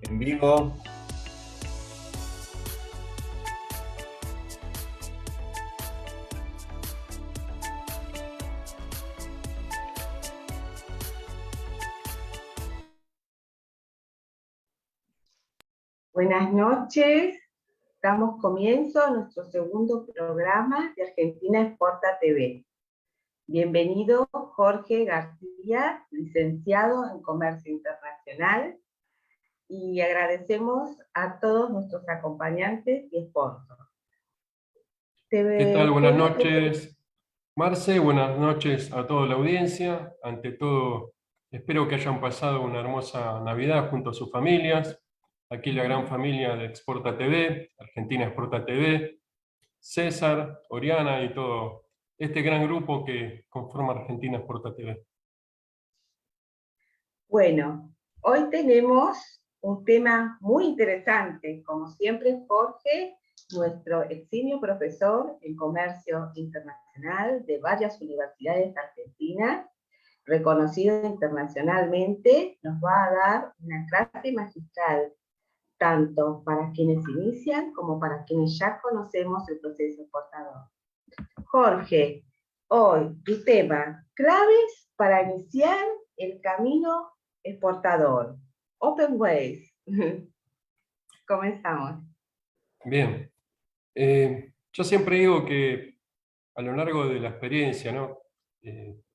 En vivo. Buenas noches, damos comienzo a nuestro segundo programa de Argentina Exporta TV. Bienvenido Jorge García, licenciado en Comercio Internacional, y agradecemos a todos nuestros acompañantes y sponsors. ¿Qué tal? Buenas noches, Marce. Buenas noches a toda la audiencia. Ante todo, espero que hayan pasado una hermosa Navidad junto a sus familias. Aquí la gran familia de Exporta TV, Argentina Exporta TV, César, Oriana y todo este gran grupo que conforma Argentina Exporta TV. Bueno, hoy tenemos un tema muy interesante. Como siempre, Jorge, nuestro eximio profesor en comercio internacional de varias universidades argentinas, reconocido internacionalmente, nos va a dar una clase magistral, tanto para quienes inician como para quienes ya conocemos el proceso exportador. Jorge, hoy tu tema, claves para iniciar el camino exportador. Open Ways. Comenzamos. Bien. Yo siempre digo que a lo largo de la experiencia, ¿no?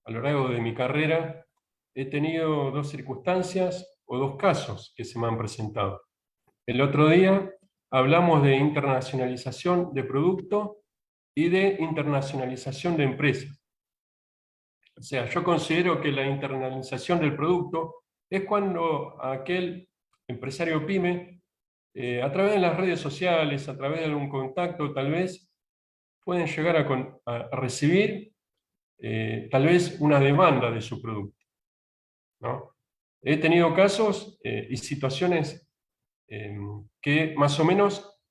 A lo largo de mi carrera, he tenido dos circunstancias o dos casos que se me han presentado. El otro día hablamos de internacionalización de producto y de internacionalización de empresas. O sea, yo considero que la internacionalización del producto es cuando aquel empresario pyme, a través de las redes sociales, a través de algún contacto, tal vez pueden llegar a recibir tal vez una demanda de su producto, ¿no? He tenido casos y situaciones que más o menos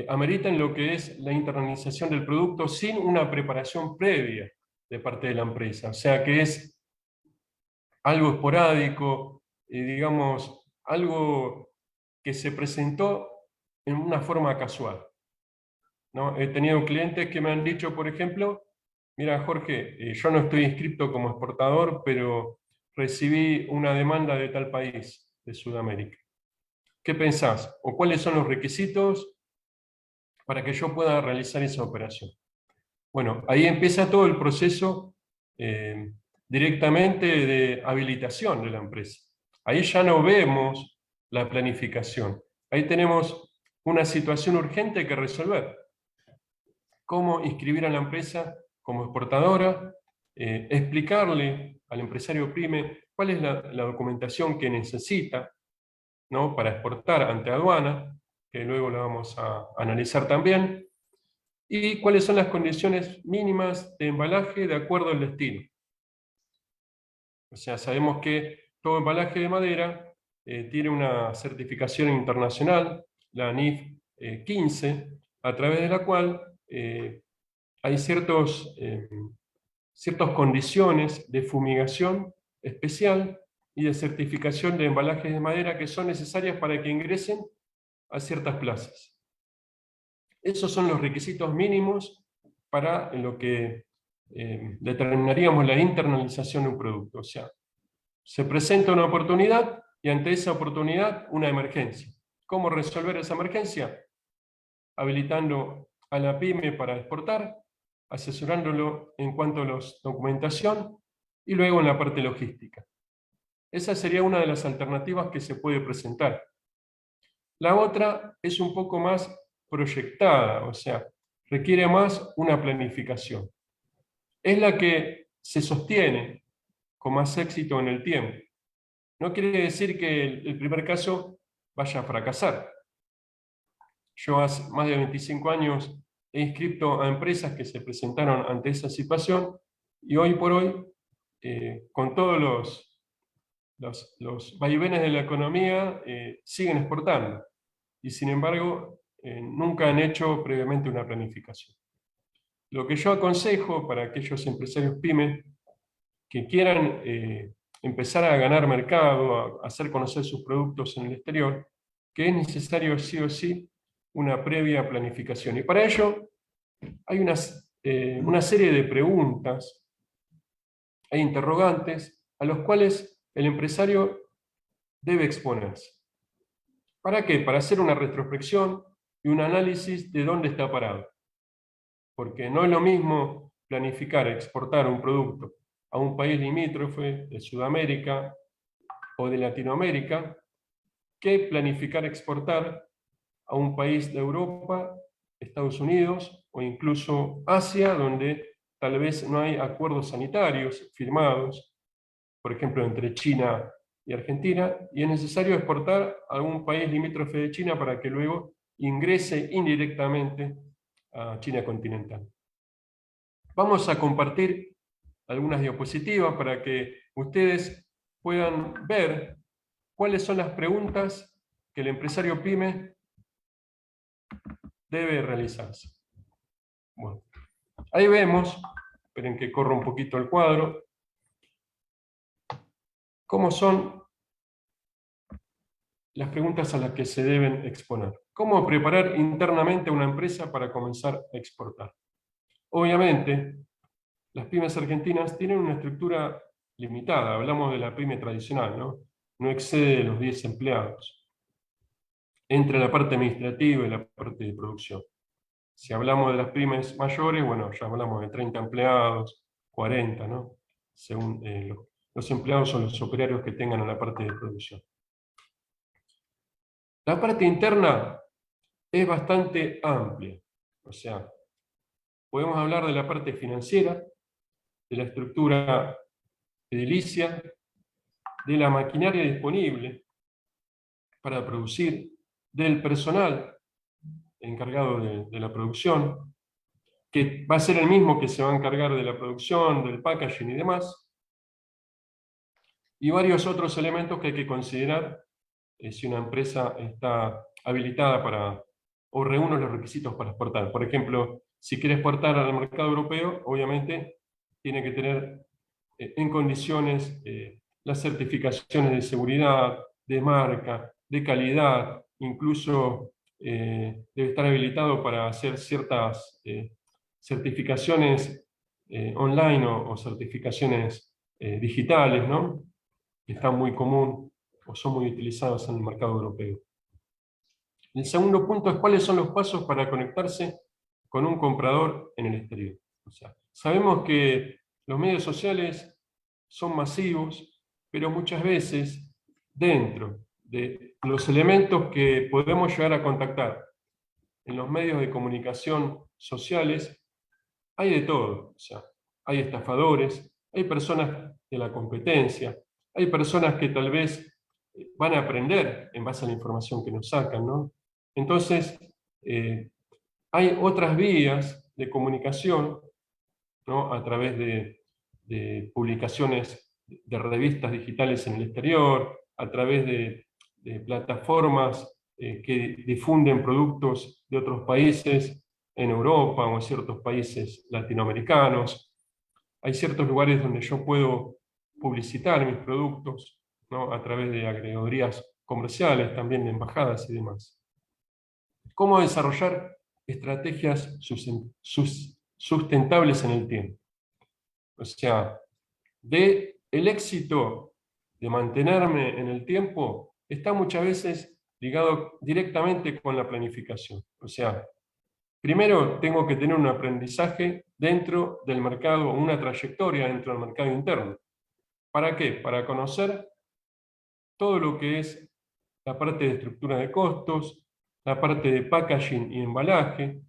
ameritan lo que es la internalización del producto sin una preparación previa de parte de la empresa. O sea que es algo esporádico, digamos, algo que se presentó en una forma casual, ¿no? He tenido clientes que me han dicho, por ejemplo, mira Jorge, yo no estoy inscrito como exportador, pero recibí una demanda de tal país, de Sudamérica. ¿Qué pensás? ¿O cuáles son los requisitos para que yo pueda realizar esa operación? Bueno, ahí empieza todo el proceso directamente de habilitación de la empresa. Ahí ya no vemos la planificación. Ahí tenemos una situación urgente que resolver. Cómo inscribir a la empresa como exportadora, explicarle al empresario pyme cuál es la documentación que necesita, ¿no?, para exportar ante aduana, que luego la vamos a analizar también, y cuáles son las condiciones mínimas de embalaje de acuerdo al destino. O sea, sabemos que todo embalaje de madera tiene una certificación internacional, la NIF 15, a través de la cual hay ciertas condiciones de fumigación especial y de certificación de embalajes de madera que son necesarias para que ingresen a ciertas plazas. Esos son los requisitos mínimos para lo que determinaríamos la internalización de un producto. O sea, se presenta una oportunidad y ante esa oportunidad una emergencia. ¿Cómo resolver esa emergencia? Habilitando a la pyme para exportar, asesorándolo en cuanto a la documentación y luego en la parte logística. Esa sería una de las alternativas que se puede presentar. La otra es un poco más proyectada, o sea, requiere más una planificación. Es la que se sostiene con más éxito en el tiempo. No quiere decir que el primer caso vaya a fracasar. Yo hace más de 25 años he inscrito a empresas que se presentaron ante esa situación y hoy por hoy, con todos los vaivenes de la economía, siguen exportando. Y sin embargo, nunca han hecho previamente una planificación. Lo que yo aconsejo para aquellos empresarios pymes que quieran empezar a ganar mercado, a hacer conocer sus productos en el exterior, que es necesario sí o sí una previa planificación. Y para ello hay una serie de preguntas e interrogantes a los cuales el empresario debe exponerse. ¿Para qué? Para hacer una retrospección y un análisis de dónde está parado. Porque no es lo mismo planificar exportar un producto a un país limítrofe de Sudamérica o de Latinoamérica que planificar exportar a un país de Europa, Estados Unidos o incluso Asia, donde tal vez no hay acuerdos sanitarios firmados, por ejemplo, entre China y Argentina, y es necesario exportar a un país limítrofe de China para que luego ingrese indirectamente a China continental. Vamos a compartir algunas diapositivas para que ustedes puedan ver cuáles son las preguntas que el empresario PYME debe realizarse. Bueno, ahí vemos, esperen que corra un poquito el cuadro, cómo son las preguntas a las que se deben exponer. ¿Cómo preparar internamente una empresa para comenzar a exportar? Obviamente, las pymes argentinas tienen una estructura limitada, hablamos de la pyme tradicional, ¿no? No excede los 10 empleados, entre la parte administrativa y la parte de producción. Si hablamos de las pymes mayores, bueno, ya hablamos de 30 empleados, 40, ¿no? Según los empleados son los operarios que tengan en la parte de producción. La parte interna es bastante amplia, o sea, podemos hablar de la parte financiera, de la estructura edilicia, de la maquinaria disponible para producir, del personal encargado de la producción, que va a ser el mismo que se va a encargar de la producción, del packaging y demás, y varios otros elementos que hay que considerar si una empresa está habilitada para, o reúne los requisitos para exportar. Por ejemplo, si quiere exportar al mercado europeo, obviamente tiene que tener en condiciones las certificaciones de seguridad, de marca, de calidad, incluso debe estar habilitado para hacer ciertas certificaciones online o certificaciones digitales, ¿no? Que están muy común o son muy utilizados en el mercado europeo. El segundo punto es cuáles son los pasos para conectarse con un comprador en el exterior. O sea, sabemos que los medios sociales son masivos, pero muchas veces dentro de los elementos que podemos llegar a contactar en los medios de comunicación sociales, hay de todo. O sea, hay estafadores, hay personas de la competencia, hay personas que tal vez van a aprender en base a la información que nos sacan, ¿no? Entonces, hay otras vías de comunicación, ¿no? A través de publicaciones de revistas digitales en el exterior, a través de plataformas que difunden productos de otros países en Europa o en ciertos países latinoamericanos. Hay ciertos lugares donde yo puedo publicitar mis productos, ¿no? A través de agregadorías comerciales, también de embajadas y demás. ¿Cómo desarrollar estrategias sustentables en el tiempo? O sea, el éxito de mantenerme en el tiempo está muchas veces ligado directamente con la planificación. O sea, primero tengo que tener un aprendizaje dentro del mercado, una trayectoria dentro del mercado interno. ¿Para qué? Para conocer todo lo que es la parte de estructura de costos, la parte de packaging y embalaje,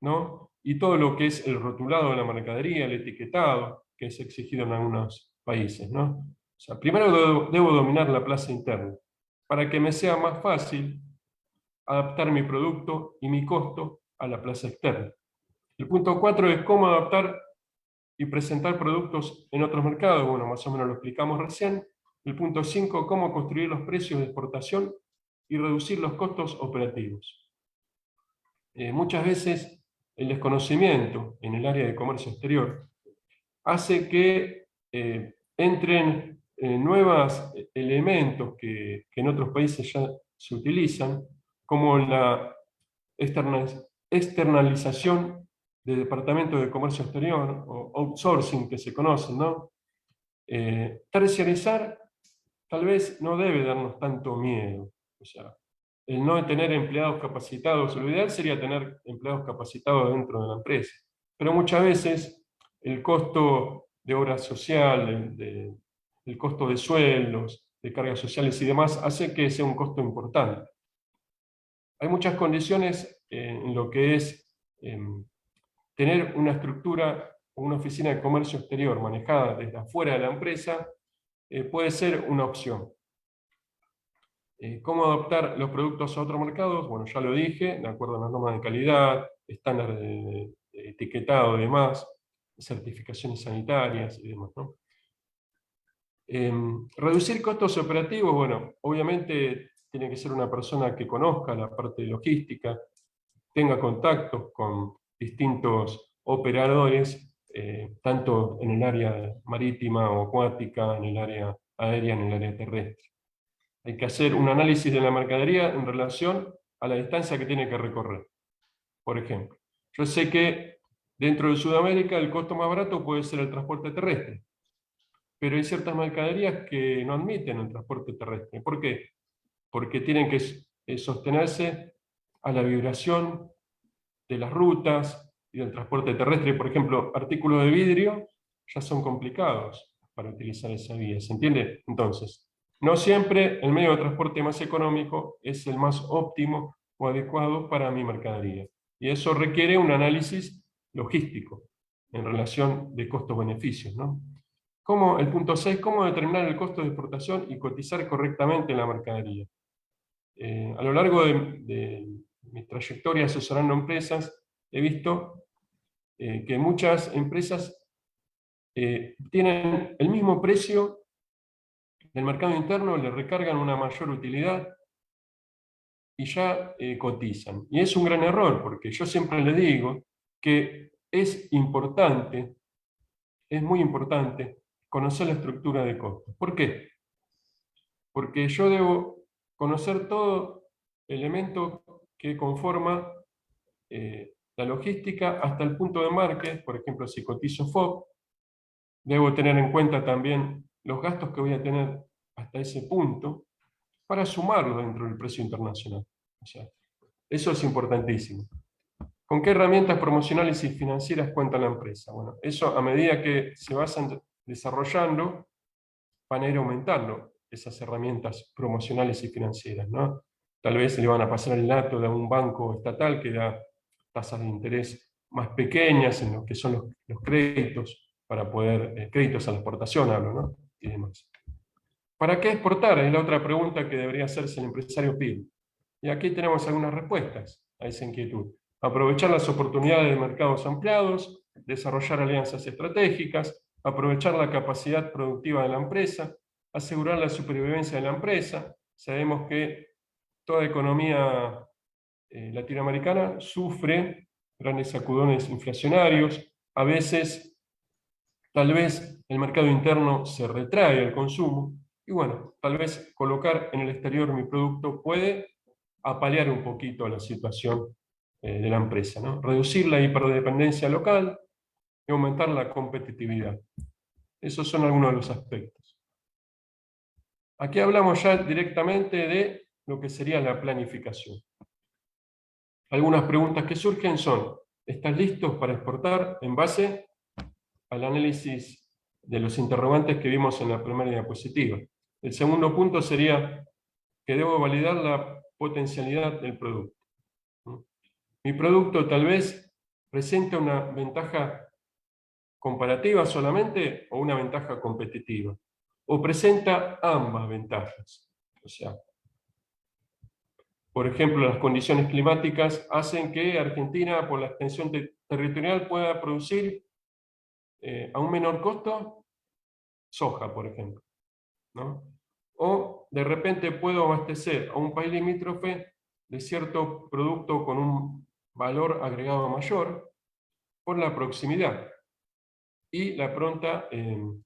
¿no? Y todo lo que es el rotulado de la mercadería, el etiquetado, que es exigido en algunos países, ¿no? O sea, primero debo dominar la plaza interna, para que me sea más fácil adaptar mi producto y mi costo a la plaza externa. El punto 4 es cómo adaptar y presentar productos en otros mercados. Bueno, más o menos lo explicamos recién. El punto 5, cómo construir los precios de exportación y reducir los costos operativos. Muchas veces el desconocimiento en el área de comercio exterior hace que entren nuevos elementos que en otros países ya se utilizan, como la externalización de departamentos de comercio exterior, o outsourcing que se conocen, ¿no? Terciarizar tal vez no debe darnos tanto miedo. O sea, el no tener empleados capacitados, lo ideal sería tener empleados capacitados dentro de la empresa. Pero muchas veces el costo de obra social, el costo de sueldos, de cargas sociales y demás, hace que sea un costo importante. Hay muchas condiciones en lo que es tener una estructura o una oficina de comercio exterior manejada desde afuera de la empresa, puede ser una opción. ¿Cómo adaptar los productos a otros mercados? Bueno, ya lo dije, de acuerdo a las normas de calidad, estándares de etiquetado y demás, certificaciones sanitarias y demás, ¿no? Reducir costos operativos, bueno, obviamente tiene que ser una persona que conozca la parte de logística, tenga contactos con distintos operadores, tanto en el área marítima o acuática, en el área aérea, en el área terrestre. Hay que hacer un análisis de la mercadería en relación a la distancia que tiene que recorrer. Por ejemplo, yo sé que dentro de Sudamérica el costo más barato puede ser el transporte terrestre, pero hay ciertas mercaderías que no admiten el transporte terrestre. ¿Por qué? Porque tienen que sostenerse a la vibración de las rutas y del transporte terrestre. Por ejemplo, artículos de vidrio ya son complicados para utilizar esa vía, ¿se entiende? Entonces, no siempre el medio de transporte más económico es el más óptimo o adecuado para mi mercadería. Y eso requiere un análisis logístico en relación de costos-beneficios, ¿no? El punto 6, ¿cómo determinar el costo de exportación y cotizar correctamente la mercadería? A lo largo de mi trayectoria asesorando empresas, he visto que muchas empresas tienen el mismo precio del mercado interno, le recargan una mayor utilidad y ya cotizan. Y es un gran error, porque yo siempre les digo que es importante, es muy importante, conocer la estructura de costos. ¿Por qué? Porque yo debo conocer todo elemento que conforma la logística hasta el punto de embarque. Por ejemplo, si cotizo FOB, debo tener en cuenta también los gastos que voy a tener hasta ese punto para sumarlo dentro del precio internacional. O sea, eso es importantísimo. ¿Con qué herramientas promocionales y financieras cuenta la empresa? Bueno, eso a medida que se vayan desarrollando, van a ir aumentando esas herramientas promocionales y financieras, ¿no? Tal vez le van a pasar el dato de un banco estatal que da tasas de interés más pequeñas en lo que son los créditos, para poder, créditos a la exportación hablo, ¿no? Y demás. ¿Para qué exportar? Es la otra pregunta que debería hacerse el empresario PYME. Y aquí tenemos algunas respuestas a esa inquietud. Aprovechar las oportunidades de mercados ampliados, desarrollar alianzas estratégicas, aprovechar la capacidad productiva de la empresa, asegurar la supervivencia de la empresa. Sabemos que toda economía latinoamericana sufre grandes sacudones inflacionarios. A veces, tal vez, el mercado interno se retrae al consumo. Y bueno, tal vez colocar en el exterior mi producto puede apalear un poquito la situación de la empresa, ¿no? Reducir la hiperdependencia local y aumentar la competitividad. Esos son algunos de los aspectos. Aquí hablamos ya directamente de lo que sería la planificación. Algunas preguntas que surgen son: ¿estás listo para exportar? En base al análisis de los interrogantes que vimos en la primera diapositiva. El segundo punto sería que debo validar la potencialidad del producto. Mi producto tal vez presenta una ventaja comparativa solamente o una ventaja competitiva, o presenta ambas ventajas. O sea, por ejemplo, las condiciones climáticas hacen que Argentina, por la extensión territorial, pueda producir a un menor costo soja, por ejemplo, ¿no? O de repente puedo abastecer a un país limítrofe de cierto producto con un valor agregado mayor por la proximidad y la pronta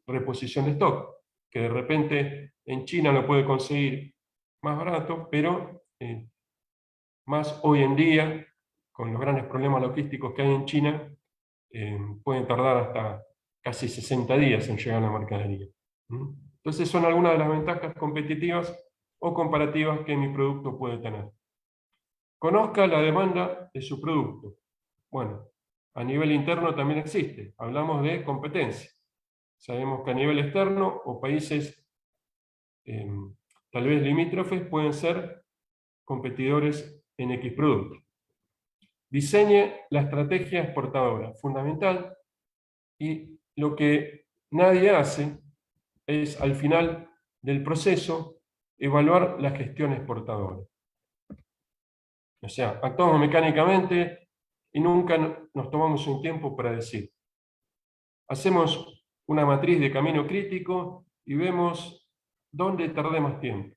reposición de stock, que de repente en China lo puede conseguir más barato, pero más hoy en día, con los grandes problemas logísticos que hay en China, pueden tardar hasta casi 60 días en llegar a la mercadería. Entonces son algunas de las ventajas competitivas o comparativas que mi producto puede tener. Conozca la demanda de su producto. Bueno, a nivel interno también existe. Hablamos de competencia. Sabemos que a nivel externo o países tal vez limítrofes pueden ser competidores en X producto. Diseñe la estrategia exportadora, fundamental, y lo que nadie hace es, al final del proceso, evaluar la gestión exportadora. O sea, actuamos mecánicamente y nunca nos tomamos un tiempo para decir. Hacemos una matriz de camino crítico y vemos dónde tardé más tiempo.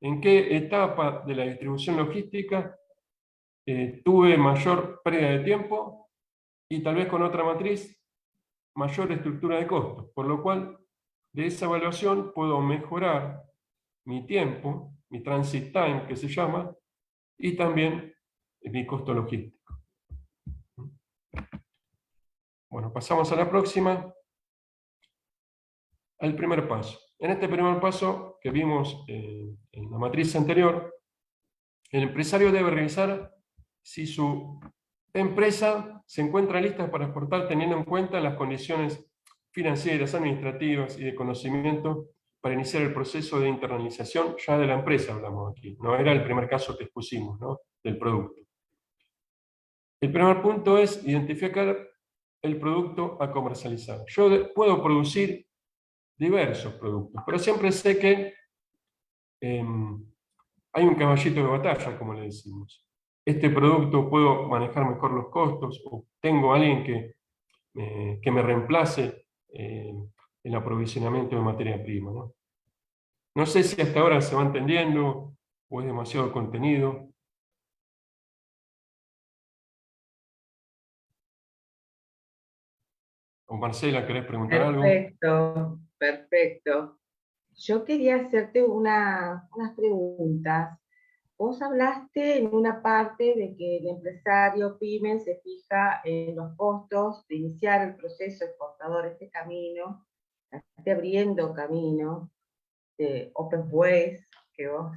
En qué etapa de la distribución logística tuve mayor pérdida de tiempo y tal vez con otra matriz mayor estructura de costos. Por lo cual, de esa evaluación puedo mejorar mi tiempo, mi transit time, que se llama, y también mi costo logístico. Bueno, pasamos a la próxima. Al primer paso. En este primer paso que vimos en la matriz anterior, el empresario debe revisar si su empresa se encuentra lista para exportar teniendo en cuenta las condiciones financieras, administrativas y de conocimiento para iniciar el proceso de internalización ya de la empresa, hablamos aquí. No era el primer caso que expusimos, ¿no?, del producto. El primer punto es identificar el producto a comercializar. Yo puedo producir diversos productos, pero siempre sé que hay un caballito de batalla, como le decimos. Este producto puedo manejar mejor los costos, o tengo a alguien que me reemplace el aprovisionamiento de materia prima, ¿no? No sé si hasta ahora se va entendiendo o es demasiado contenido. O Marcela, ¿querés preguntar algo? Perfecto, perfecto. Yo quería hacerte unas preguntas. Vos hablaste en una parte de que el empresario PYME se fija en los costos de iniciar el proceso exportador, este camino, esté abriendo camino de Open Ways que vos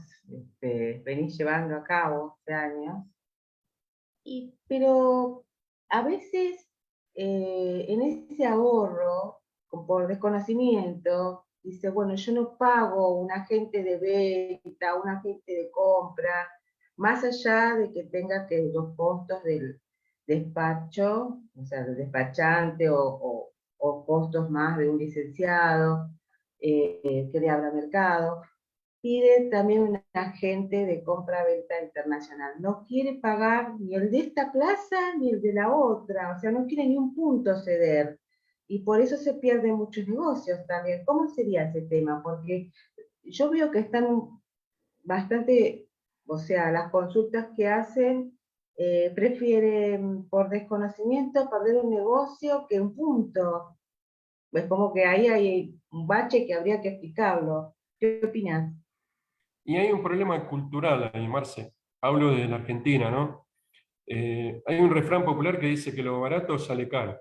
venís llevando a cabo hace años. Pero a veces en ese ahorro, por desconocimiento, dice, bueno, yo no pago un agente de venta, un agente de compra, más allá de que tenga que los costos del despacho, o sea, del despachante o costos más de un licenciado que le abra mercado. Pide también un agente de compra-venta internacional. No quiere pagar ni el de esta plaza ni el de la otra, o sea, no quiere ni un punto ceder. Y por eso se pierden muchos negocios también. ¿Cómo sería ese tema? Porque yo veo que están bastante, o sea, las consultas que hacen prefieren por desconocimiento perder un negocio que un punto. Es como que ahí hay un bache que habría que explicarlo. ¿Qué opinas? Y hay un problema cultural ahí, Marce. Hablo de la Argentina, ¿no? Hay un refrán popular que dice que lo barato sale caro.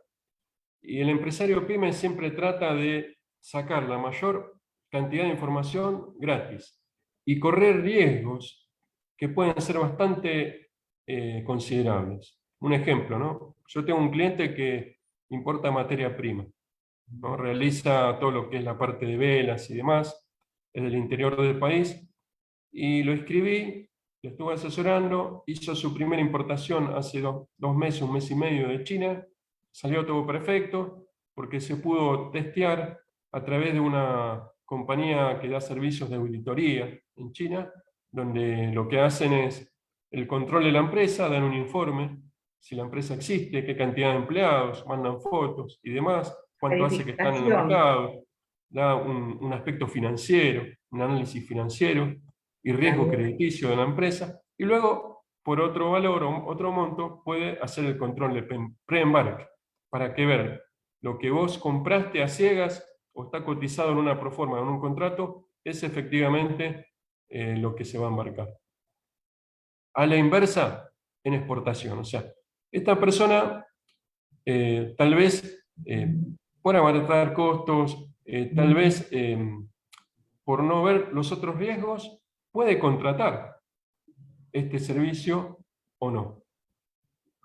Y el empresario PYME siempre trata de sacar la mayor cantidad de información gratis y correr riesgos que pueden ser bastante considerables. Un ejemplo, ¿no? Yo tengo un cliente que importa materia prima, ¿no? Realiza todo lo que es la parte de velas y demás, es del interior del país, y lo escribí, lo estuve asesorando, hizo su primera importación hace dos meses, un mes y medio de China, salió todo perfecto, porque se pudo testear a través de una compañía que da servicios de auditoría en China, donde lo que hacen es el control de la empresa, dan un informe, si la empresa existe, qué cantidad de empleados, mandan fotos y demás, cuánto hace que están en el Verificación. mercado, da un aspecto financiero, un análisis financiero y riesgo También. crediticio de la empresa, y luego, por otro valor o otro monto, puede hacer el control de pre-embarque, para que ver lo que vos compraste a ciegas o está cotizado en una proforma, en un contrato, es efectivamente lo que se va a embarcar. A la inversa, en exportación. O sea, esta persona tal vez por abaratar costos, tal vez por no ver los otros riesgos, puede contratar este servicio o no.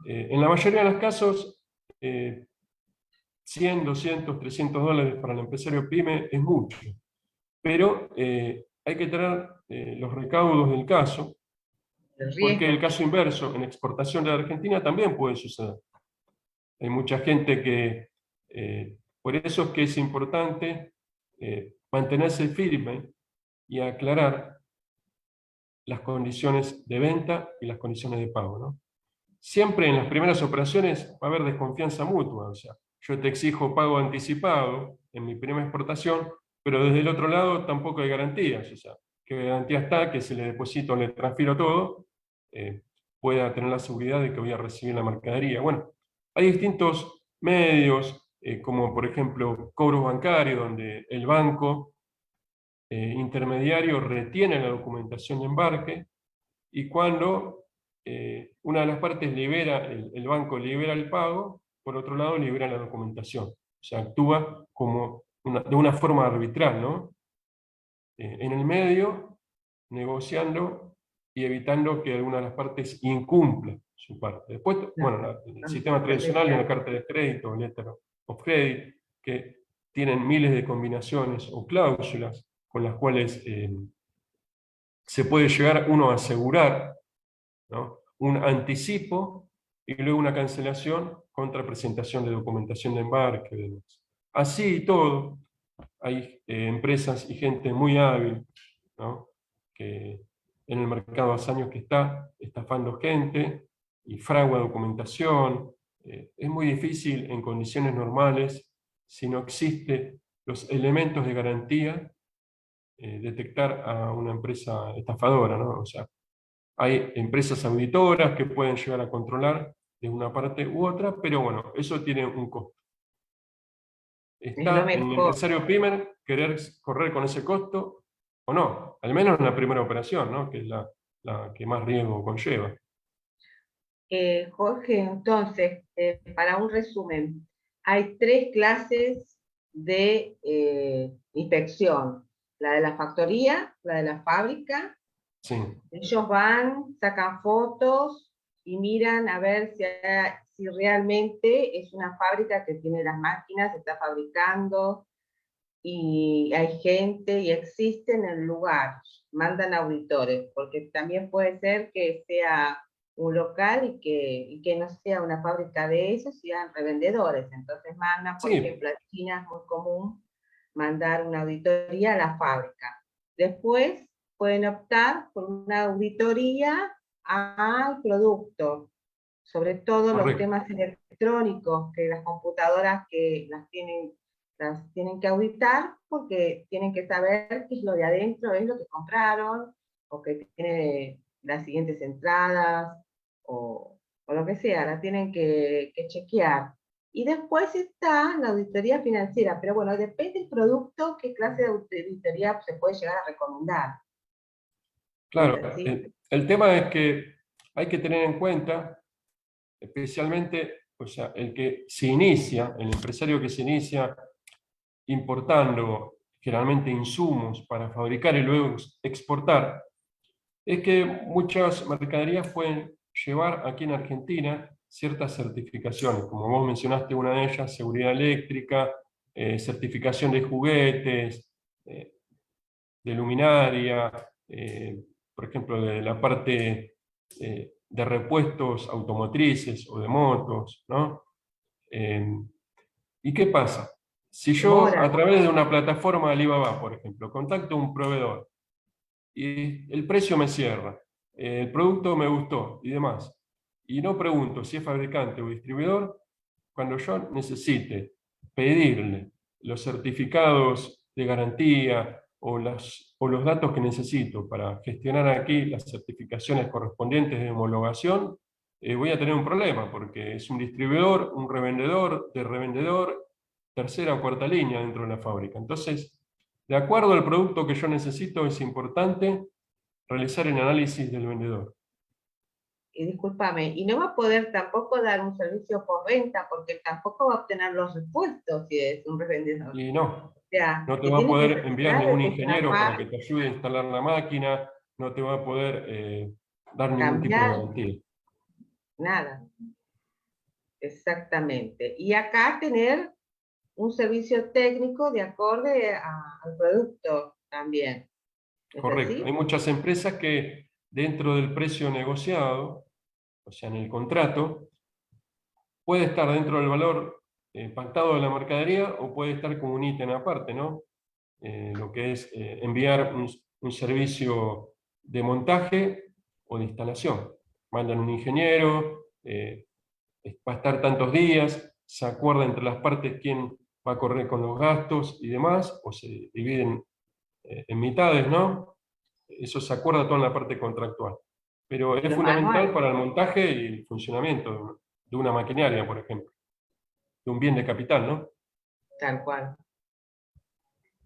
En la mayoría de los casos, 100, 200, 300 dólares para el empresario PYME es mucho, pero hay que tener los recaudos del caso, El porque el riesgo. caso inverso, en exportación de la Argentina, también puede suceder. Hay mucha gente que, por eso es que es importante mantenerse firme y aclarar las condiciones de venta y las condiciones de pago, ¿no? Siempre en las primeras operaciones va a haber desconfianza mutua, o sea, yo te exijo pago anticipado en mi primera exportación, pero desde el otro lado tampoco hay garantías, o sea, ¿qué garantía está que si le deposito o le transfiero todo, eh, pueda tener la seguridad de que voy a recibir la mercadería? Bueno, hay distintos medios, como por ejemplo cobros bancarios, donde el banco intermediario retiene la documentación de embarque, y cuando una de las partes libera, el banco libera el pago, por otro lado libera la documentación. O sea, actúa como de una forma arbitral, ¿no? En el medio, negociando y evitando que alguna de las partes incumpla su parte. Después, No, bueno, el no, sistema tradicional de la carta de crédito, letter of credit, que tienen miles de combinaciones o cláusulas con las cuales se puede llegar uno a asegurar, ¿no? Un anticipo y luego una cancelación contra presentación de documentación de embarque. Demás. Así y todo, hay empresas y gente muy hábil, ¿no? Que en el mercado hace años que está estafando gente y fragua documentación. Es muy difícil en condiciones normales, si no existen los elementos de garantía, detectar a una empresa estafadora, ¿no? O sea, hay empresas auditoras que pueden llegar a controlar de una parte u otra, pero bueno, eso tiene un costo. es lo ¿Está en el mejor. empresario PYME querer correr con ese costo o no? Al menos en la primera operación, ¿no? Que es la que más riesgo conlleva. Jorge, entonces, para un resumen, hay tres clases de inspección. La de la factoría, la de la fábrica. Sí, Ellos van, sacan fotos y miran a ver si realmente es una fábrica que tiene las máquinas, se está fabricando y hay gente y existe en el lugar. Mandan auditores, porque también puede ser que sea un local y que no sea una fábrica de esos, sean revendedores. Entonces mandan, por sí, ejemplo, en China es muy común mandar una auditoría a la fábrica. Después pueden optar por una auditoría al producto, sobre todo los correcto. temas electrónicos, que las computadoras que las tienen que auditar porque tienen que saber qué es lo de adentro, es lo que compraron, o que tiene las siguientes entradas, o lo que sea, la tienen que chequear. Y después está la auditoría financiera, pero bueno, depende del producto, qué clase de auditoría se puede llegar a recomendar. ¿Es Claro, así? el tema es que hay que tener en cuenta, especialmente, o sea, el que se inicia, el empresario que se inicia importando generalmente insumos para fabricar y luego exportar, es que muchas mercaderías pueden llevar aquí en Argentina ciertas certificaciones, como vos mencionaste una de ellas, seguridad eléctrica, certificación de juguetes, de luminaria, por ejemplo, de la parte de repuestos automotrices o de motos, ¿no? ¿Y qué pasa? Si yo a Demora. través de una plataforma de Alibaba, por ejemplo, contacto a un proveedor y el precio me cierra, el producto me gustó y demás, y no pregunto si es fabricante o distribuidor, cuando yo necesite pedirle los certificados de garantía o los datos que necesito para gestionar aquí las certificaciones correspondientes de homologación, voy a tener un problema, porque es un distribuidor, un revendedor, de revendedor, tercera o cuarta línea dentro de la fábrica. Entonces, de acuerdo al producto que yo necesito, es importante realizar el análisis del vendedor. y discúlpame, y no va a poder tampoco dar un servicio por venta porque tampoco va a obtener los repuestos si es un revendedor. Y no, O sea, no te que va a tiene poder enviar necesidad de ningún ingeniero para desarmar, que te ayude a instalar la máquina, no te va a poder dar ningún tipo de cambiar, garantía. nada. Exactamente. Y acá tener un servicio técnico de acorde al producto también. ¿Es Correcto. Hay así? muchas empresas que dentro del precio negociado, o sea, en el contrato, puede estar dentro del valor pactado de la mercadería o puede estar como un ítem aparte, ¿no? Lo que es enviar un servicio de montaje o de instalación. Mandan un ingeniero, va a estar tantos días, se acuerda entre las partes quién va a correr con los gastos y demás, o se dividen en mitades, ¿no? Eso se acuerda todo en la parte contractual. Pero es Los fundamental manuales, para el montaje y el funcionamiento de una maquinaria, por ejemplo, de un bien de capital, ¿no? tal cual.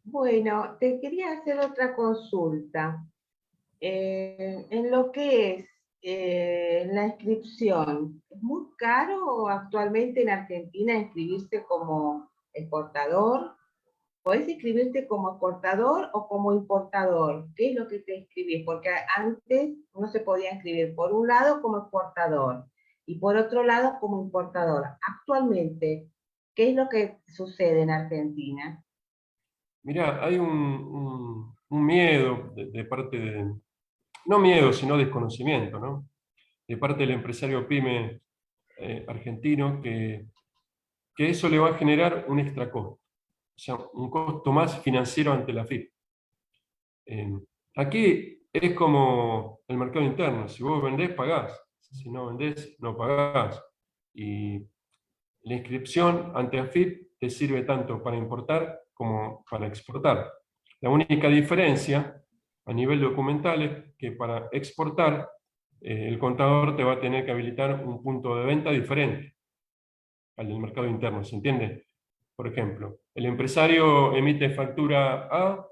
Bueno, te quería hacer otra consulta. En lo que es la inscripción, ¿es muy caro actualmente en Argentina inscribirse como exportador? ¿Podés inscribirte como exportador o como importador? ¿Qué es lo que te inscribís? Porque antes no se podía inscribir por un lado como exportador y por otro lado como importador. Actualmente, ¿qué es lo que sucede en Argentina? Mirá, hay un miedo de parte de, no miedo, sino desconocimiento, ¿no? De parte del empresario pyme argentino que eso le va a generar un extra costo, o sea, un costo más financiero ante la FIP. Eh, Aquí es como el mercado interno, si vos vendés, pagás, si no vendés, no pagás. Y la inscripción ante AFIP te sirve tanto para importar como para exportar. La única diferencia a nivel documental es que para exportar el contador te va a tener que habilitar un punto de venta diferente al del mercado interno, ¿se entiende? Por ejemplo, el empresario emite factura A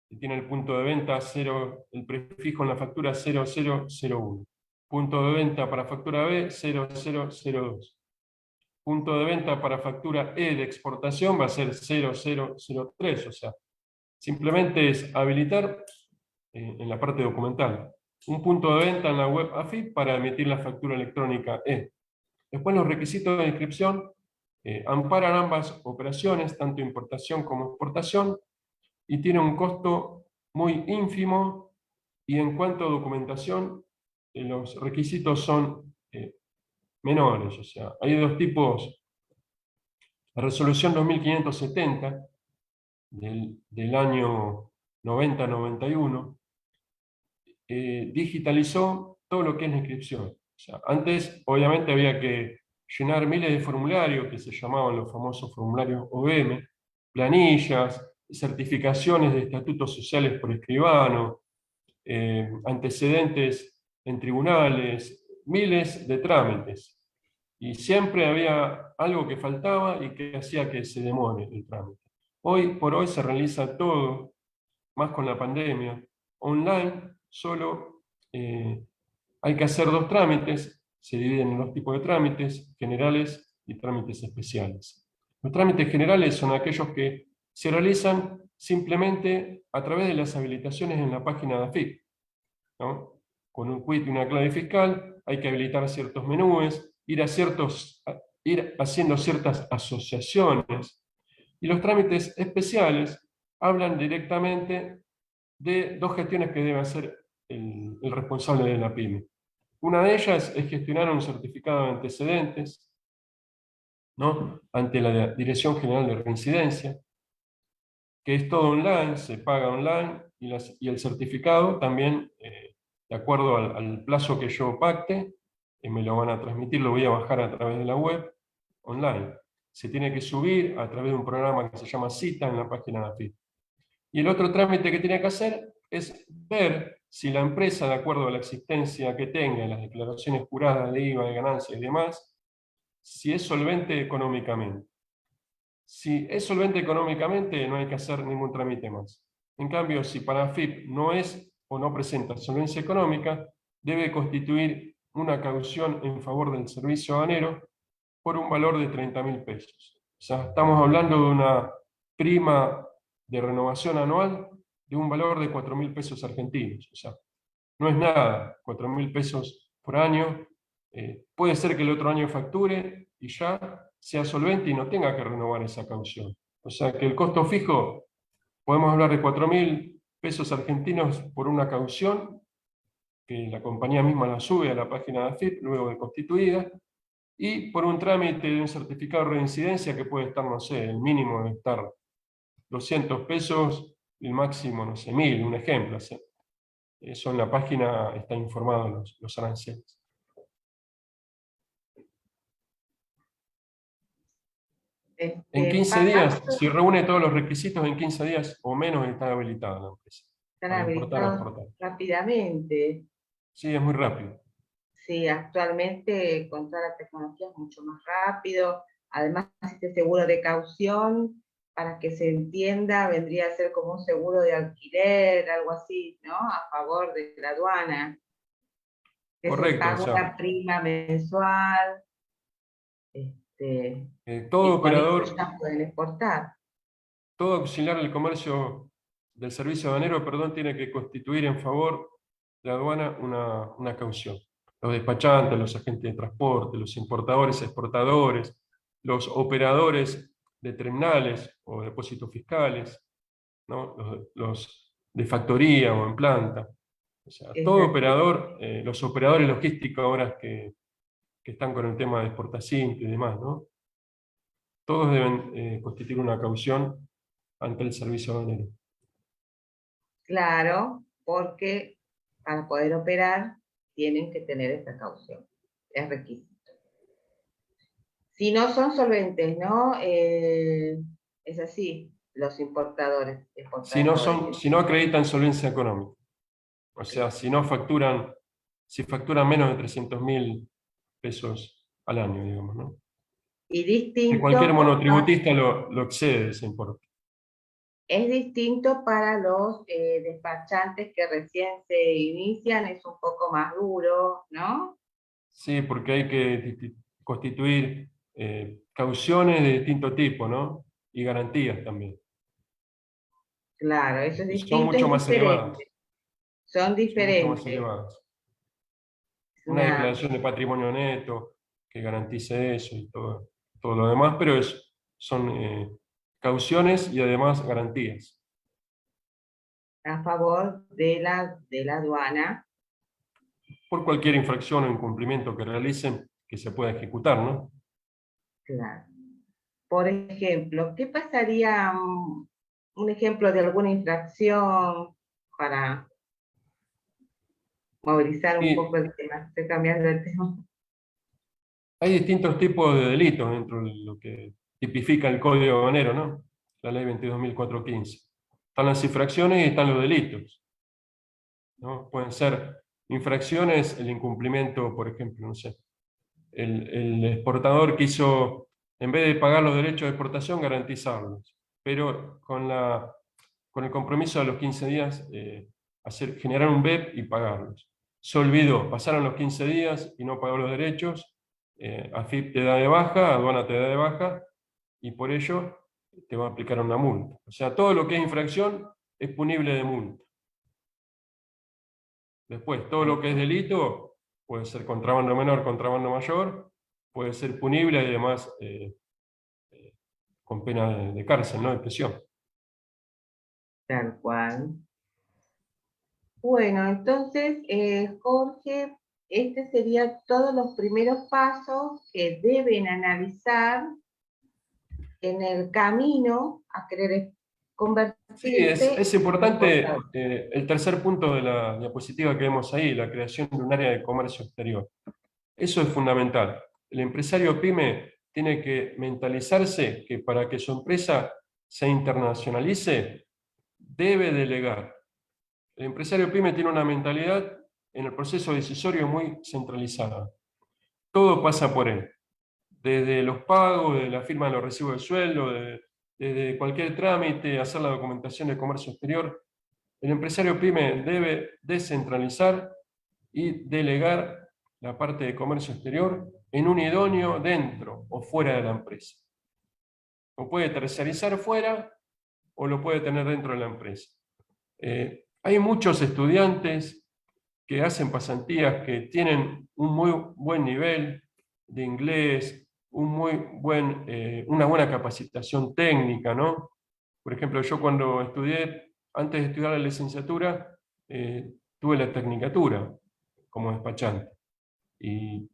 y tiene el punto de venta 0, el prefijo en la factura 0001. Punto de venta para factura B 0002. Punto de venta para factura E de exportación va a ser 0003, o sea, simplemente es habilitar en la parte documental un punto de venta en la web AFIP para emitir la factura electrónica E. Después los requisitos de inscripción amparan ambas operaciones, tanto importación como exportación, y tiene un costo muy ínfimo, y en cuanto a documentación, los requisitos son menores, o sea, hay dos tipos. La resolución 2570 del año 90-91 digitalizó todo lo que es la inscripción. O sea, antes, obviamente, había que llenar miles de formularios que se llamaban los famosos formularios OEM, planillas, certificaciones de estatutos sociales por escribano, antecedentes en tribunales, miles de trámites. Y siempre había algo que faltaba y que hacía que se demore el trámite. Hoy por hoy se realiza todo, más con la pandemia, online. Solo hay que hacer dos trámites, se dividen en dos tipos de trámites, generales y trámites especiales. Los trámites generales son aquellos que se realizan simplemente a través de las habilitaciones en la página de AFIP, ¿no? Con un quit y una clave fiscal hay que habilitar ciertos menús, ir haciendo ciertas asociaciones, y los trámites especiales hablan directamente de dos gestiones que debe hacer el responsable de la PYME. Una de ellas es gestionar un certificado de antecedentes, ¿no? Ante la Dirección General de Reincidencia, que es todo online, se paga online, y el certificado también, de acuerdo al plazo que yo pacte, me lo van a transmitir, lo voy a bajar a través de la web online. Se tiene que subir a través de un programa que se llama Cita en la página de AFIP. Y el otro trámite que tiene que hacer es ver si la empresa, de acuerdo a la existencia que tenga en las declaraciones juradas de IVA, de ganancias y demás, si es solvente económicamente. Si es solvente económicamente, no hay que hacer ningún trámite más. En cambio, si para AFIP no es o no presenta solvencia económica, debe constituir una caución en favor del servicio aduanero por un valor de 30.000 pesos. O sea, estamos hablando de una prima de renovación anual de un valor de 4.000 pesos argentinos. O sea, no es nada, 4.000 pesos por año. Puede ser que el otro año facture y ya sea solvente y no tenga que renovar esa caución. O sea que el costo fijo, podemos hablar de 4.000 pesos argentinos por una caución, que la compañía misma la sube a la página de AFIP luego de constituida, y por un trámite de un certificado de reincidencia que puede estar, no sé, el mínimo debe estar 200 pesos y el máximo, no sé, 1.000, un ejemplo. ¿Sí? Eso en la página está informado los aranceles. En 15 días, si reúne todos los requisitos, en 15 días o menos está habilitada la empresa. Están Para importar o habilitados exportar. rápidamente. Sí, es muy rápido. Sí, actualmente con toda la tecnología es mucho más rápido. Además, este seguro de caución, para que se entienda, vendría a ser como un seguro de alquiler, algo así, ¿no? A favor de la aduana. Que se Correcto, o paga sea, una prima mensual, todo y con eso operador, ya pueden exportar. todo auxiliar del comercio del servicio aduanero, perdón, tiene que constituir en favor de la aduana una caución. Los despachantes, los agentes de transporte, los importadores, exportadores, los operadores de terminales o depósitos fiscales, ¿no? Los de factoría o en planta. O sea, todo operador, los operadores logísticos ahora que están con el tema de exportación y demás, ¿no? Todos deben constituir una caución ante el servicio aduanero. Claro, porque para poder operar tienen que tener esta caución. Es requisito. Si no son solventes, ¿no? Es así, los importadores, exportadores. Si no acreditan solvencia económica, o sea, si facturan menos de 300.000 pesos al año, digamos, ¿no? Y Que cualquier distinto, monotributista lo excede ese importe. es distinto para los despachantes que recién se inician, es un poco más duro, ¿no? Sí, porque hay que constituir cauciones de distinto tipo, ¿no? Y garantías también. Claro, eso es Y son distinto, mucho es más elevadas. diferente. Son Son mucho más diferentes. elevadas. Es Una una, declaración de patrimonio neto que garantice eso y todo lo demás, pero son cauciones y además garantías. a favor de la aduana. Por cualquier infracción o incumplimiento que realicen que se pueda ejecutar, ¿no? Claro. Por ejemplo, ¿qué pasaría un ejemplo de alguna infracción para movilizar un poco Y el tema? Estoy cambiando el tema. hay distintos tipos de delitos dentro de lo que tipifica el Código Aduanero, ¿no? La Ley 22.415. Están las infracciones y están los delitos, ¿no? Pueden ser infracciones, el incumplimiento, por ejemplo, no sé, el exportador quiso, en vez de pagar los derechos de exportación, garantizarlos, pero con el compromiso de los 15 días, generar un BEP y pagarlos. Se olvidó, pasaron los 15 días y no pagó los derechos, AFIP te da de baja, aduana te da de baja, y por ello te va a aplicar una multa. O sea, todo lo que es infracción es punible de multa. Después, todo lo que es delito puede ser contrabando menor, contrabando mayor, puede ser punible y además con pena de cárcel, ¿no? De prisión. Tal cual. Bueno, entonces, Jorge, este sería todos los primeros pasos que deben analizar en el camino a querer Sí, convertirse es en importante exportador. el tercer punto de la diapositiva que vemos ahí, la creación de un área de comercio exterior. Eso es fundamental. El empresario pyme tiene que mentalizarse que para que su empresa se internacionalice, debe delegar. El empresario pyme tiene una mentalidad en el proceso decisorio muy centralizada. Todo pasa por él. Desde los pagos, desde la firma de los recibos de sueldo, desde cualquier trámite, hacer la documentación de comercio exterior. El empresario pyme debe descentralizar y delegar la parte de comercio exterior en un idóneo dentro o fuera de la empresa. O puede tercerizar fuera o lo puede tener dentro de la empresa. Hay muchos estudiantes que hacen pasantías que tienen un muy buen nivel de inglés, una buena capacitación técnica, ¿no? Por ejemplo, yo cuando estudié, antes de estudiar la licenciatura, tuve la tecnicatura como despachante. Y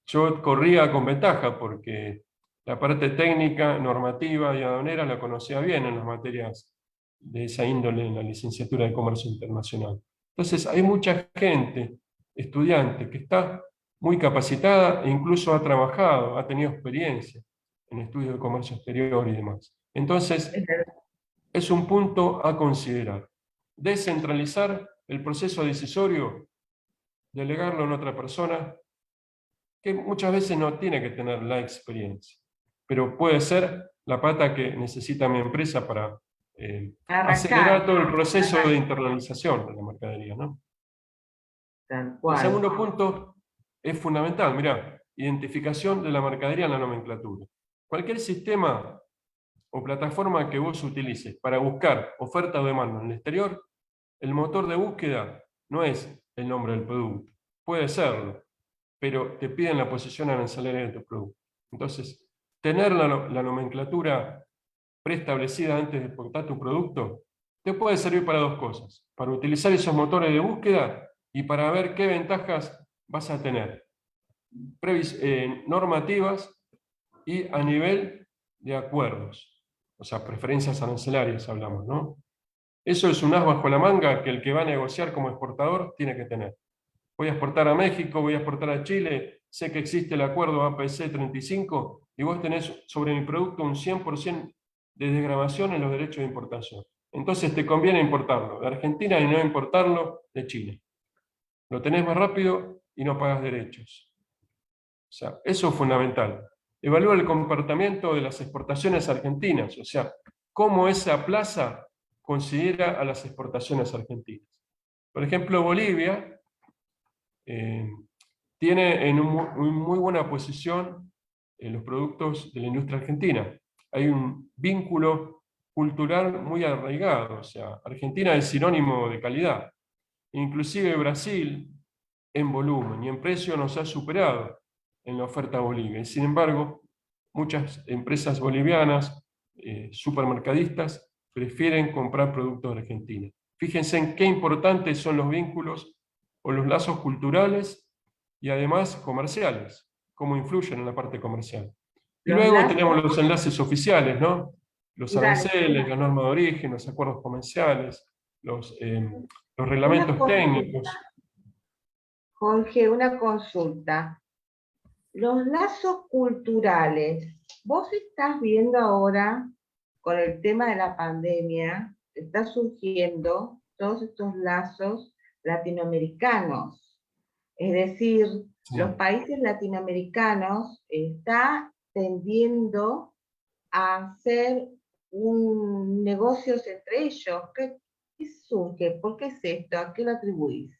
yo corría con ventaja porque la parte técnica, normativa y aduanera la conocía bien en las materias de esa índole en la licenciatura de Comercio Internacional. Entonces, hay mucha gente, estudiante, que está muy capacitada e incluso ha trabajado, ha tenido experiencia en estudios de comercio exterior y demás. Entonces, es un punto a considerar. Descentralizar el proceso decisorio, delegarlo en otra persona, que muchas veces no tiene que tener la experiencia, pero puede ser la pata que necesita mi empresa para acelerar Arrancar, todo el proceso de internalización de la mercadería, ¿no? tal El cual. segundo punto es fundamental, mirá, identificación de la mercadería en la nomenclatura. Cualquier sistema o plataforma que vos utilices para buscar oferta o demanda en el exterior, el motor de búsqueda no es el nombre del producto. Puede serlo, pero te piden la posición arancelaria de tu producto. Entonces, tener la nomenclatura preestablecida antes de exportar tu producto te puede servir para dos cosas: para utilizar esos motores de búsqueda y para ver qué ventajas vas a tener, normativas y a nivel de acuerdos, o sea, preferencias arancelarias hablamos, ¿no? Eso es un as bajo la manga que el que va a negociar como exportador tiene que tener. Voy a exportar a México, voy a exportar a Chile, sé que existe el acuerdo APC 35 y vos tenés sobre mi producto un 100% de desgravación en los derechos de importación. Entonces te conviene importarlo de Argentina y no importarlo de Chile. Lo tenés más rápido y no pagas derechos. O sea, eso es fundamental. Evalúa el comportamiento de las exportaciones argentinas, o sea, cómo esa plaza considera a las exportaciones argentinas. Por ejemplo, Bolivia tiene en muy buena posición los productos de la industria argentina. Hay un vínculo cultural muy arraigado, o sea, Argentina es sinónimo de calidad. Inclusive Brasil, en volumen y en precio, nos ha superado en la oferta a Bolivia. Y sin embargo, muchas empresas bolivianas, supermercadistas, prefieren comprar productos de Argentina. Fíjense en qué importantes son los vínculos o los lazos culturales y además comerciales, cómo influyen en la parte comercial. Y Los luego lazos, tenemos los enlaces oficiales, ¿no? Los dale, aranceles, la norma de origen, los acuerdos comerciales, los una reglamentos consulta, técnicos. Jorge, una consulta. Los lazos culturales, vos estás viendo ahora con el tema de la pandemia, está surgiendo todos estos lazos latinoamericanos. Es decir, Sí. los países latinoamericanos están tendiendo a hacer un negocios entre ellos. ¿Qué surge? ¿Por qué es esto? ¿A qué lo atribuís?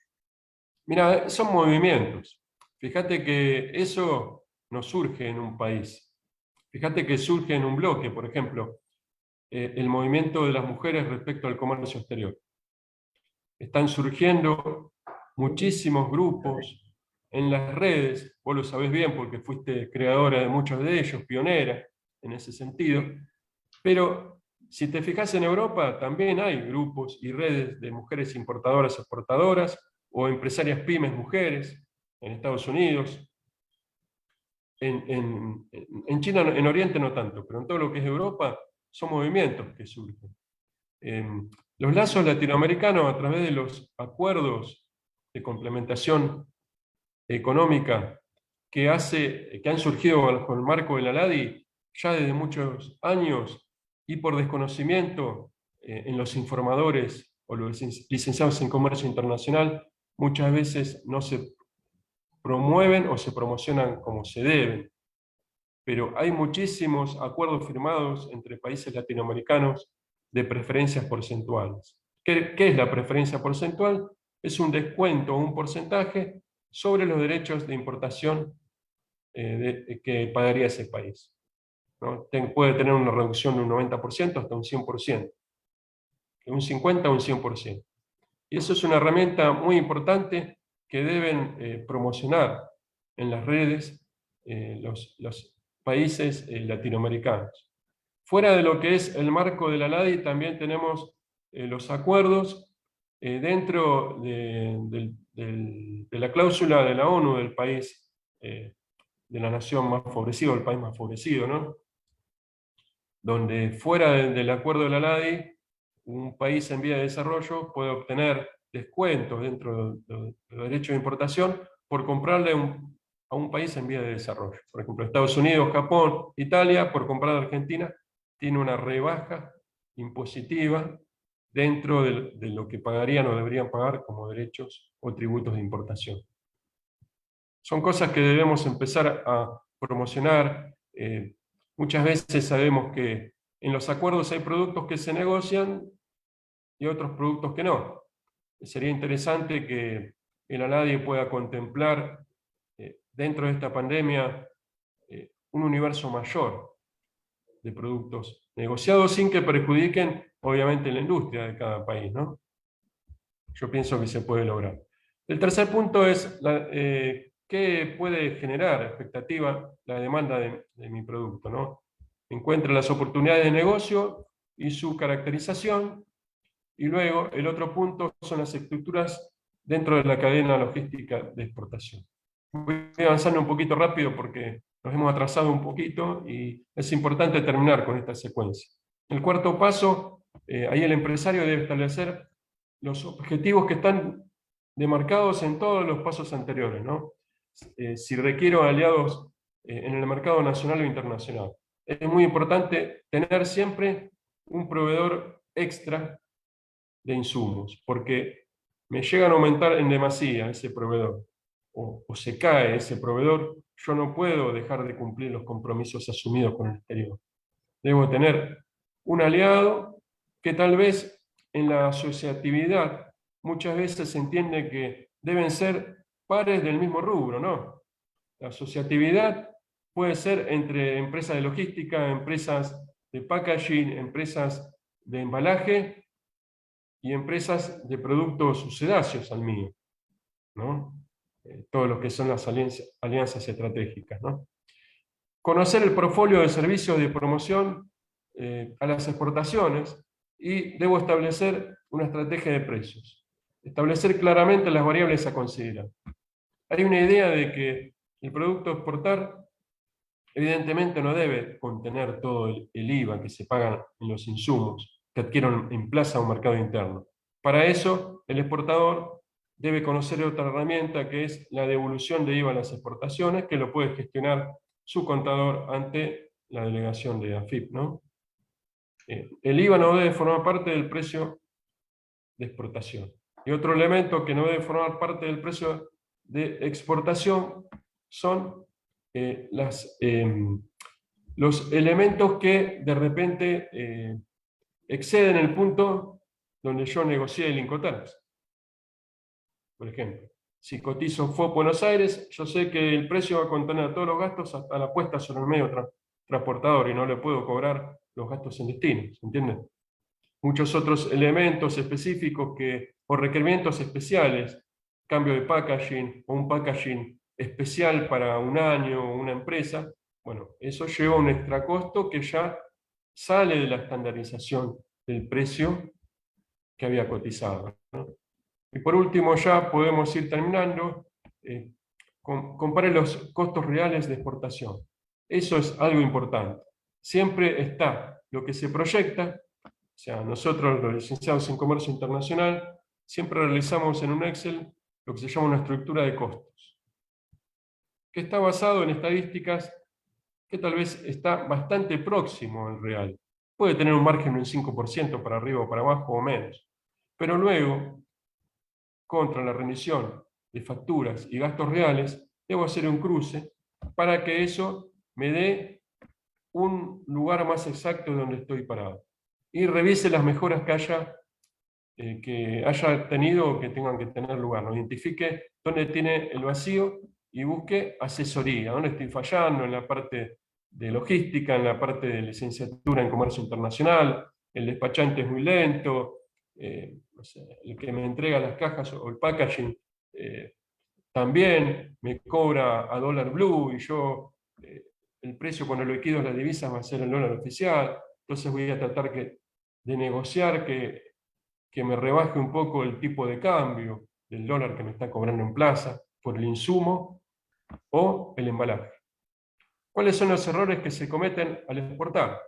Mira, son movimientos. Fíjate que eso no surge en un país. Fíjate que surge en un bloque, por ejemplo, el movimiento de las mujeres respecto al comercio exterior. Están surgiendo muchísimos grupos en las redes, vos lo sabés bien porque fuiste creadora de muchos de ellos, pionera en ese sentido, pero si te fijas en Europa también hay grupos y redes de mujeres importadoras, exportadoras, o empresarias pymes mujeres en Estados Unidos. En China, en Oriente no tanto, pero en todo lo que es Europa son movimientos que surgen. Los lazos latinoamericanos a través de los acuerdos de complementación económica que han surgido bajo el marco de la LADI ya desde muchos años y por desconocimiento en los informadores o los licenciados en comercio internacional, muchas veces no se promueven o se promocionan como se deben. Pero hay muchísimos acuerdos firmados entre países latinoamericanos de preferencias porcentuales. ¿Qué es la preferencia porcentual? Es un descuento o un porcentaje sobre los derechos de importación que pagaría ese país, ¿no? Puede tener una reducción de un 90% hasta un 100%, de un 50% a un 100%. Y eso es una herramienta muy importante que deben promocionar en las redes los países latinoamericanos. Fuera de lo que es el marco de la LADI, también tenemos los acuerdos dentro de la cláusula de la ONU del país, de la nación más favorecida, el país más favorecido, ¿no? Donde fuera del acuerdo de la LADI, un país en vía de desarrollo puede obtener descuentos dentro de los derechos de importación por comprarle a un país en vía de desarrollo. Por ejemplo, Estados Unidos, Japón, Italia, por comprar a Argentina, tiene una rebaja impositiva dentro de lo que pagarían o deberían pagar como derechos o tributos de importación. Son cosas que debemos empezar a promocionar. Muchas veces sabemos que en los acuerdos hay productos que se negocian y otros productos que no. Sería interesante que el ANADIE pueda contemplar dentro de esta pandemia un universo mayor de productos negociados sin que perjudiquen, obviamente, la industria de cada país, ¿no? Yo pienso que se puede lograr. El tercer punto es qué puede generar expectativa la demanda de mi producto, ¿no? Encuentra las oportunidades de negocio y su caracterización. Y luego, el otro punto son las estructuras dentro de la cadena logística de exportación. Voy avanzando un poquito rápido porque nos hemos atrasado un poquito y es importante terminar con esta secuencia. El cuarto paso, ahí el empresario debe establecer los objetivos que están demarcados en todos los pasos anteriores, ¿no? Si requiero aliados en el mercado nacional o internacional. Es muy importante tener siempre un proveedor extra de insumos, porque me llegan a aumentar en demasía ese proveedor, o se cae ese proveedor, yo no puedo dejar de cumplir los compromisos asumidos con el exterior. Debo tener un aliado que tal vez en la asociatividad muchas veces se entiende que deben ser pares del mismo rubro, ¿no? La asociatividad puede ser entre empresas de logística, empresas de packaging, empresas de embalaje, y empresas de productos sucedáceos al mío, ¿no? Todo lo que son las alianzas estratégicas, ¿no? Conocer el portfolio de servicios de promoción a las exportaciones y debo establecer una estrategia de precios. Establecer claramente las variables a considerar. Hay una idea de que el producto a exportar evidentemente no debe contener todo el IVA que se paga en los insumos que adquieren en plaza un mercado interno. Para eso, el exportador debe conocer otra herramienta que es la devolución de IVA a las exportaciones, que lo puede gestionar su contador ante la delegación de AFIP, ¿no? El IVA no debe formar parte del precio de exportación. Y otro elemento que no debe formar parte del precio de exportación son los elementos que de repente exceden el punto donde yo negocié el Incoterms. Por ejemplo, si cotizo FOB Buenos Aires, yo sé que el precio va a contener todos los gastos hasta la puesta sobre el medio transportador y no le puedo cobrar los gastos en destino, ¿se entiende? Muchos otros elementos específicos o requerimientos especiales, cambio de packaging o un packaging especial para un año o una empresa, bueno, eso lleva un extra costo que ya sale de la estandarización del precio que había cotizado, ¿no? Y por último, ya podemos ir terminando, compare los costos reales de exportación. Eso es algo importante. Siempre está lo que se proyecta, o sea, nosotros los licenciados en Comercio Internacional siempre realizamos en un Excel lo que se llama una estructura de costos, que está basado en estadísticas que tal vez está bastante próximo al real. Puede tener un margen de un 5% para arriba o para abajo o menos. Pero luego, contra la rendición de facturas y gastos reales, debo hacer un cruce para que eso me dé un lugar más exacto de donde estoy parado. Y revise las mejoras que haya que haya tenido o que tengan que tener lugar, ¿no? Identifique dónde tiene el vacío y busque asesoría, dónde estoy fallando en la parte de logística, en la parte de licenciatura en comercio internacional, el despachante es muy lento, no sé, el que me entrega las cajas o el packaging también me cobra a dólar blue y yo el precio cuando lo liquido las divisas va a ser el dólar oficial, entonces voy a tratar de negociar que me rebaje un poco el tipo de cambio del dólar que me está cobrando en plaza por el insumo o el embalaje. ¿Cuáles son los errores que se cometen al exportar?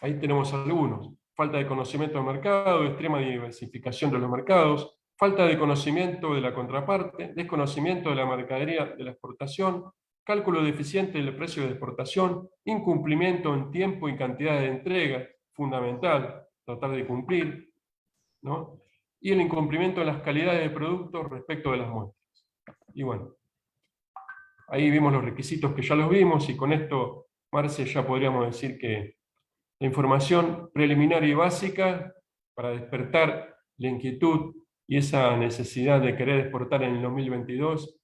Ahí tenemos algunos. Falta de conocimiento del mercado, extrema diversificación de los mercados, falta de conocimiento de la contraparte, desconocimiento de la mercadería de la exportación, cálculo deficiente del precio de exportación, incumplimiento en tiempo y cantidad de entrega, fundamental, tratar de cumplir, ¿no? Y el incumplimiento de las calidades de productos respecto de las muestras. Y bueno, ahí vimos los requisitos que ya los vimos, y con esto, Marce, ya podríamos decir que la información preliminar y básica para despertar la inquietud y esa necesidad de querer exportar en el 2022,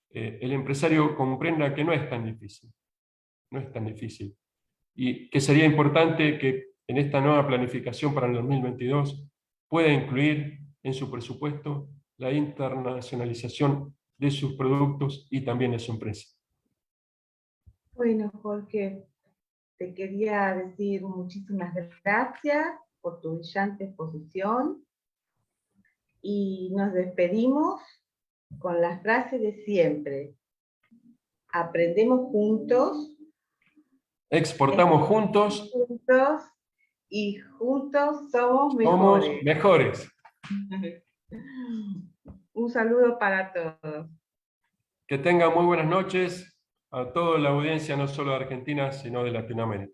el empresario comprenda que no es tan difícil, no es tan difícil, y que sería importante que en esta nueva planificación para el 2022 pueda incluir en su presupuesto la internacionalización de sus productos y también de su empresa. Bueno, Jorge, te quería decir muchísimas gracias por tu brillante exposición y nos despedimos con la frase de siempre: aprendemos juntos, Exportamos juntos, y juntos somos somos mejores. mejores. Un saludo para todos. Que tengan muy buenas noches a toda la audiencia, no solo de Argentina, sino de Latinoamérica.